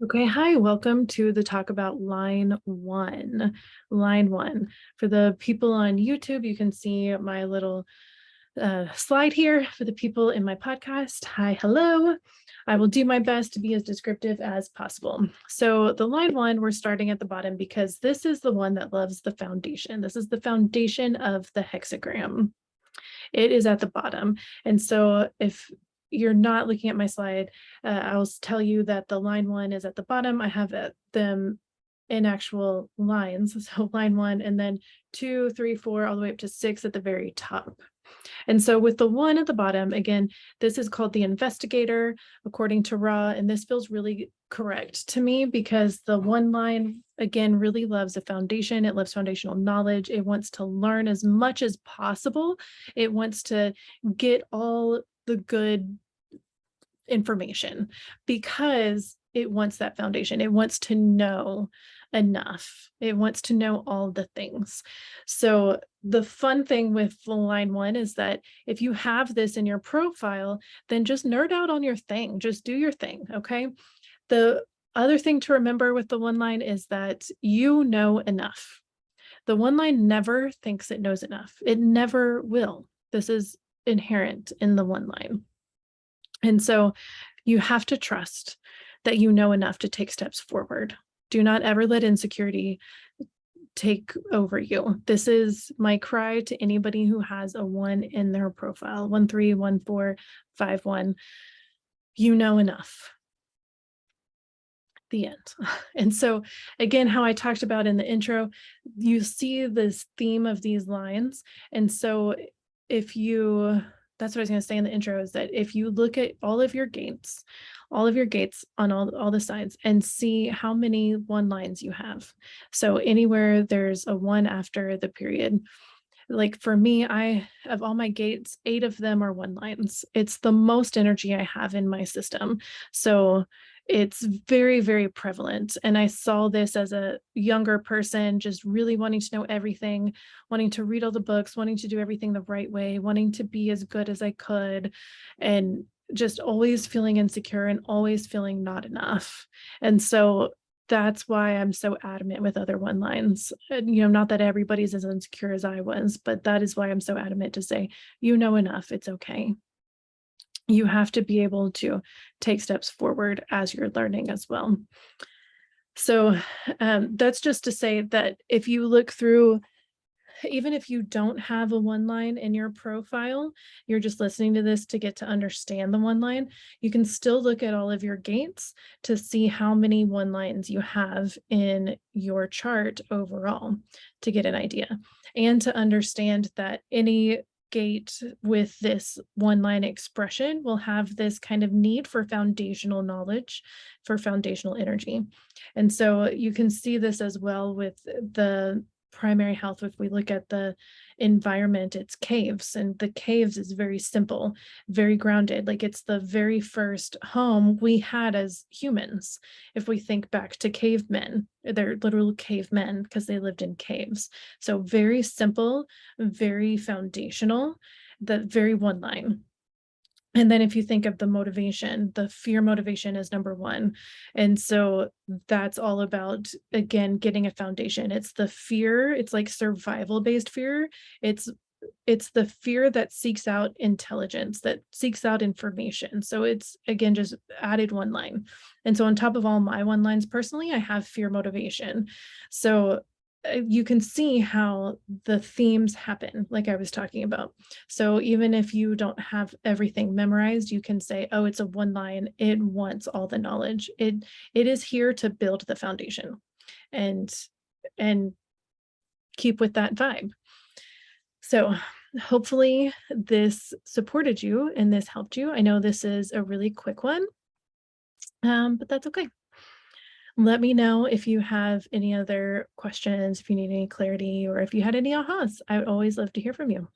Okay, hi, welcome to the talk about line one. Line one. For the people on YouTube, you can see my little slide here. For the people in my podcast, hi, hello. I will do my best to be as descriptive as possible. So the line one, we're starting at the bottom because this is the one that loves the foundation. This is the foundation of the hexagram. It is at the bottom. And so if you're not looking at my slide, I'll tell you that the line one is at the bottom. I have them in actual lines. So line one, and then 2, 3, 4, all the way up to 6 at the very top. And so with the one at the bottom, again, this is called the investigator, according to Ra, and this feels really correct to me because the one line, again, really loves a foundation. It loves foundational knowledge. It wants to learn as much as possible. It wants to get all the good information because it wants that foundation. It wants to know enough. It wants to know all the things. So the fun thing with the line one is that if you have this in your profile, then just nerd out on your thing. Just do your thing. Okay. The other thing to remember with the one line is that you know enough. The one line never thinks it knows enough. It never will. This is inherent in the one line. And so you have to trust that you know enough to take steps forward. Do not ever let insecurity take over you. This is my cry to anybody who has a 1 in their profile, 1, 3, 1, 4, 5, 1. You know enough. The end. And so again, how I talked about in the intro, you see this theme of these lines. And so if you, that's what I was going to say in the intro, is that if you look at all of your gates on all the sides and see how many one lines you have. So anywhere there's a 1 after the period, like for me, I of all my gates, 8 of them are one lines. It's the most energy I have in my system. So it's very, very prevalent. And I saw this as a younger person, just really wanting to know everything, wanting to read all the books, wanting to do everything the right way, wanting to be as good as I could, and just always feeling insecure and always feeling not enough. And so that's why I'm so adamant with other one lines. And, not that everybody's as insecure as I was, but that is why I'm so adamant to say, you know enough, it's okay. You have to be able to take steps forward as you're learning as well. So that's just to say that if you look through, even if you don't have a one line in your profile, you're just listening to this to get to understand the one line, you can still look at all of your gates to see how many one lines you have in your chart overall to get an idea and to understand that any gate with this one line expression will have this kind of need for foundational knowledge, for foundational energy. And so you can see this as well with the primary health. If we look at the environment, it's caves, and the caves is very simple, very grounded. Like it's the very first home we had as humans. If we think back to cavemen, they're literal cavemen because they lived in caves. So very simple, very foundational, the very one line. And then if you think of the motivation, the fear motivation is number one. And so that's all about, again, getting a foundation. It's the fear, it's like survival-based fear. It's it's the fear that seeks out intelligence, that seeks out information. So it's, again, just added one line. And so on top of all my one lines personally, I have fear motivation. So you can see how the themes happen, like I was talking about. So even if you don't have everything memorized, you can say, oh, it's a one line. It wants all the knowledge. It is here to build the foundation and and keep with that vibe. So hopefully this supported you and this helped you. I know this is a really quick one, but that's okay. Let me know if you have any other questions, if you need any clarity, or if you had any ahas. I would always love to hear from you.